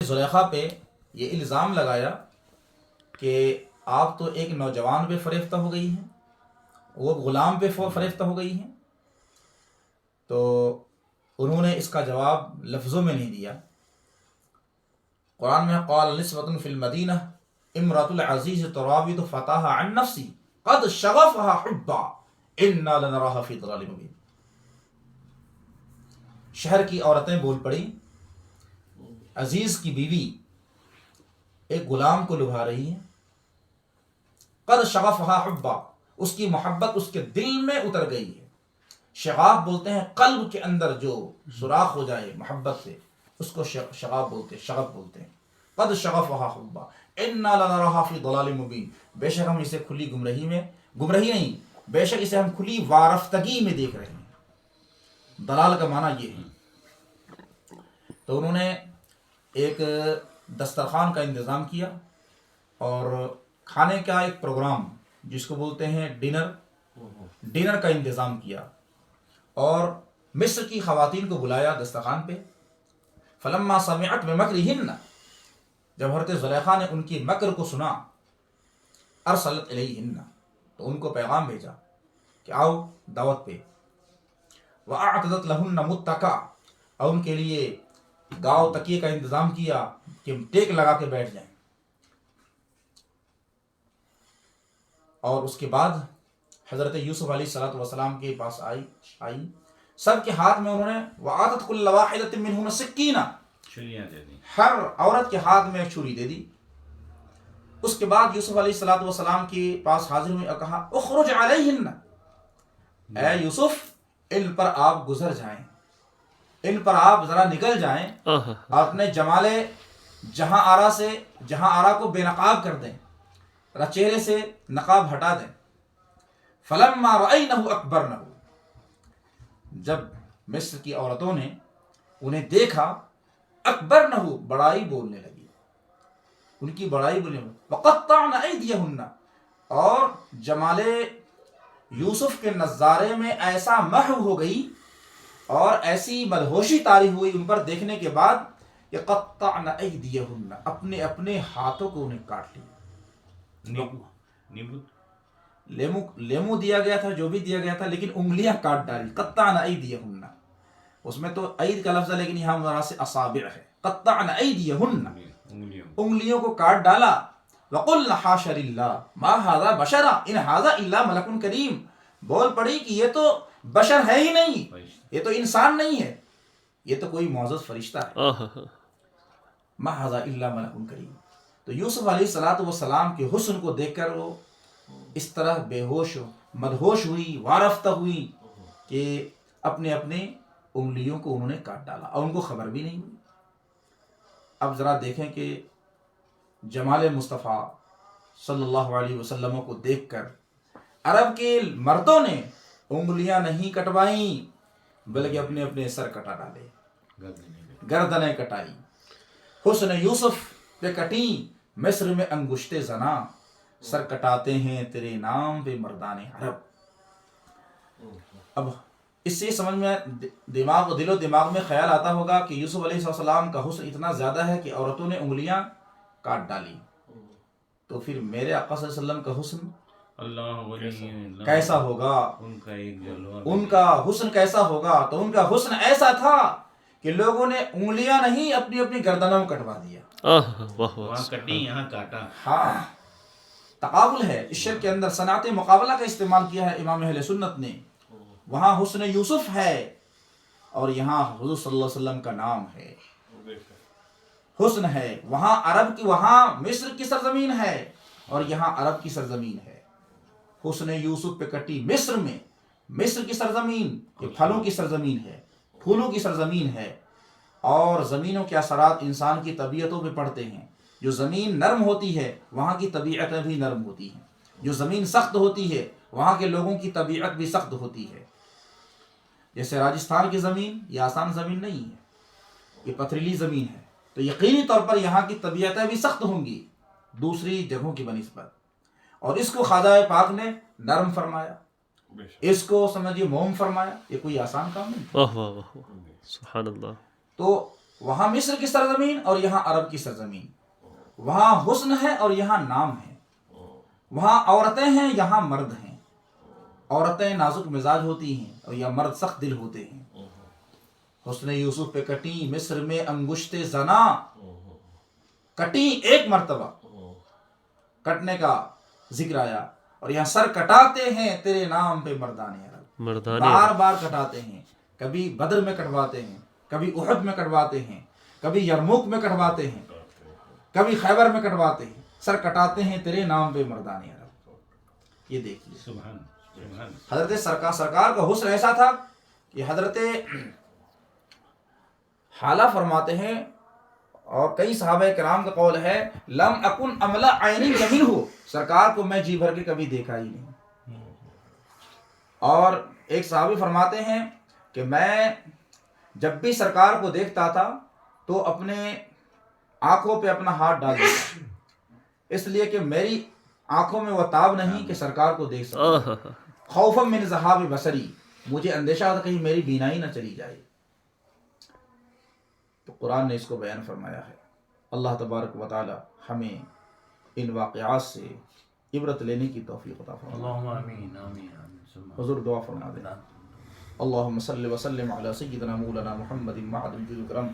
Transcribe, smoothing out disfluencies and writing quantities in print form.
زلیخا پہ یہ الزام لگایا کہ آپ تو ایک نوجوان پہ فریفتہ ہو گئی ہیں، وہ غلام پہ فریفتہ ہو گئی ہیں. تو انہوں نے اس کا جواب لفظوں میں نہیں دیا. قرآن میں قال نسوة فی المدینہ امرأة العزیز تراود فتاها عن نفسی قد شغفها حبا انا لنراها فی ضلال مبین. شہر کی عورتیں بول پڑی، عزیز کی بیوی ایک غلام کو لبھا رہی ہے، قد شغفها حبا، اس کی محبت اس کے دل میں اتر گئی ہے. شغاف بولتے ہیں قلب کے اندر جو سوراخ ہو جائے محبت سے، اس کو شغاف بولتے ہیں، شغف بولتے ہیں. قد شغفها حبا انا لنراها فی ضلال مبین، بے شک ہم اسے کھلی گمراہی نہیں، بے شک اسے ہم کھلی وارفتگی میں دیکھ رہے ہیں. دلال کا معنی یہ ہے. تو انہوں نے ایک دسترخوان کا انتظام کیا اور کھانے کا ایک پروگرام جس کو بولتے ہیں ڈنر کا انتظام کیا، اور مصر کی خواتین کو بلایا دسترخوان پہ. فلما سمعت بمکرہن، جب حضرت زلیخا نے ان کی مکر کو سنا، ارسلت الیہن، تو ان کو پیغام بھیجا کہ آؤ دعوت پہ. واعتدت لہن متکا، اور ان کے لیے گاؤ تکیے کا انتظام کیا کہ ٹیک لگا کے بیٹھ جائیں. اور اس کے بعد حضرت یوسف علیہ السلام کے پاس آئی، سب کے ہاتھ میں انہوں نے وَآتَتْ كُلَّ وَاحِدَةٍ مِّنْهُنَّ سِكِّينًا، چھریاں دے دی، ہر عورت کے ہاتھ میں ایک چھری دے دی. اس کے بعد یوسف علیہ السلام کے پاس حاضر ہوئے اور کہا اخرج علیہن، اے یوسف ان پر آپ گزر جائیں، ان پر آپ ذرا نکل جائیں اور اپنے جمال جہاں آرا کو بے نقاب کر دیں، چہرے سے نقاب ہٹا دیں. فلما رأینہ اکبرنہ، جب مصر کی عورتوں نے انہیں دیکھا، اکبرنہ، بڑائی بولنے لگی، ان کی بڑائی بولنے لگی. وقطعن ایدیہن، اور جمال یوسف کے نظارے میں ایسا محو ہو گئی اور ایسی مدہوشی طاری ہوئی ان پر دیکھنے کے بعد کہ قطعن ایدیہن، اپنے اپنے ہاتھوں کو انہیں کاٹ لیا. لیمو دیا گیا تھا، جو بھی دیا گیا تھا، لیکن انگلیاں کاٹ ڈالی. قطعن ایدیہن، اس میں تو عید کا لفظ ہے لیکن یہاں ذرا سے اصابع ہے. قطعن ایدیہن، انگلیوں کو کاٹ ڈالا. وقلن حاش للہ ما ھذا بشرا ان ھذا الا ملک کریم، بول پڑی کہ یہ تو بشر ہے ہی نہیں، یہ تو انسان نہیں ہے، یہ تو کوئی معزز فرشتہ ہے. ما ھذا الا ملک کریم. تو یوسف علیہ السلام کے حسن کو دیکھ کر وہ اس طرح بے ہوش مدہوش ہوئی، وارفتہ ہوئی کہ اپنے اپنے انگلیوں کو انہوں نے کاٹ ڈالا اور ان کو خبر بھی نہیں ہوئی. اب ذرا دیکھیں کہ جمال مصطفیٰ صلی اللہ علیہ وسلم کو دیکھ کر عرب کے مردوں نے انگلیاں نہیں کٹوائیں بلکہ اپنے اپنے سر کٹا ڈالے، گردنیں کٹائی. حسن یوسف پہ کٹی مصر میں انگشتے زنا، سر کٹاتے ہیں تیرے نام پہ مردان عرب. اب اس سے سمجھ میں دل و دماغ میں خیال آتا ہوگا کہ یوسف علیہ السلام کا حسن اتنا زیادہ ہے کہ عورتوں نے انگلیاں کاٹ ڈالی، تو پھر میرے آقا صلی اللہ علیہ وسلم کا حسن کیسا ہوگا، ان کا حسن کیسا ہوگا. تو ان کا حسن ایسا تھا کہ لوگوں نے انگلیاں نہیں اپنی اپنی گردنوں میں کٹوا دیا. وہاں کٹی یہاں کاٹا. ہاں، تقابل ہے اس شعر کے اندر، صنعت مقابلہ کا استعمال کیا ہے امام اہل سنت نے. وہاں حسن یوسف ہے اور یہاں حضور صلی اللہ علیہ وسلم کا نام ہے، حسن ہے. وہاں عرب کی، وہاں مصر کی سرزمین ہے اور یہاں عرب کی سرزمین ہے. حسن یوسف پہ کٹی مصر میں، مصر کی سرزمین یہ پھلوں کی سرزمین ہے، پھولوں کی سرزمین ہے، اور زمینوں کے اثرات انسان کی طبیعتوں پہ پڑتے ہیں. جو زمین نرم ہوتی ہے وہاں کی طبیعتیں بھی نرم ہوتی ہیں، جو زمین سخت ہوتی ہے وہاں کے لوگوں کی طبیعت بھی سخت ہوتی ہے. جیسے راجستھان کی زمین یہ آسان زمین نہیں ہے، یہ پتھریلی زمین ہے، تو یقینی طور پر یہاں کی طبیعتیں بھی سخت ہوں گی دوسری جگہوں کی بنسبت. اور اس کو خواجہ پاک نے نرم فرمایا، اس کو سمجھیے موم فرمایا. یہ کوئی آسان کام نہیں. واہ واہ واہ، سبحان اللہ. تو وہاں مصر کی سرزمین اور یہاں عرب کی سرزمین، وہاں حسن ہے اور یہاں نام ہے، وہاں عورتیں ہیں یہاں مرد ہیں، عورتیں نازک مزاج ہوتی ہیں اور یہ مرد سخت دل ہوتے ہیں۔ حسن یوسف پہ کٹی مصر میں انگشت زنا، کٹی ایک مرتبہ، کٹنے کا ذکر آیا، اور یہاں سر کٹاتے ہیں تیرے نام پہ مردان عرب، بار بار کٹاتے ہیں، کبھی بدر میں کٹواتے ہیں، کبھی احد میں کٹواتے ہیں، کبھی یرموک میں کٹواتے ہیں، کبھی خیبر میں کٹواتے ہیں، سر کٹاتے ہیں تیرے نام پہ مردان عرب۔ یہ دیکھیے سبحان سبحان حضرت سرکار کا حسن ایسا تھا کہ حضرت حالہ فرماتے ہیں، اور کئی صحابہ کرام کا قول ہے، لم اکن عملا عینی جمیل ہو، سرکار کو میں جی بھر کے کبھی دیکھا ہی نہیں۔ اور ایک صحابی فرماتے ہیں کہ میں جب بھی سرکار کو دیکھتا تھا تو اپنے آنکھوں پہ اپنا ہاتھ ڈال دیتا، اس لیے کہ میری آنکھوں میں وہ تاب نہیں کہ سرکار کو دیکھ سکوں، خوفا من ذہاب بصری، مجھے اندیشہ تھا کہیں میری بینائی نہ چلی جائے۔ تو قرآن نے اس کو بیان فرمایا ہے۔ اللہ تبارک و تعالی ہمیں ان واقعات سے عبرت لینے کی توفیق عطا فرمائے۔ اللہم آمین آمین آمین۔ حضور دعا فرما دیں۔ اللہم صلی وسلم علی سیدنا مولانا محمد معدن الکرم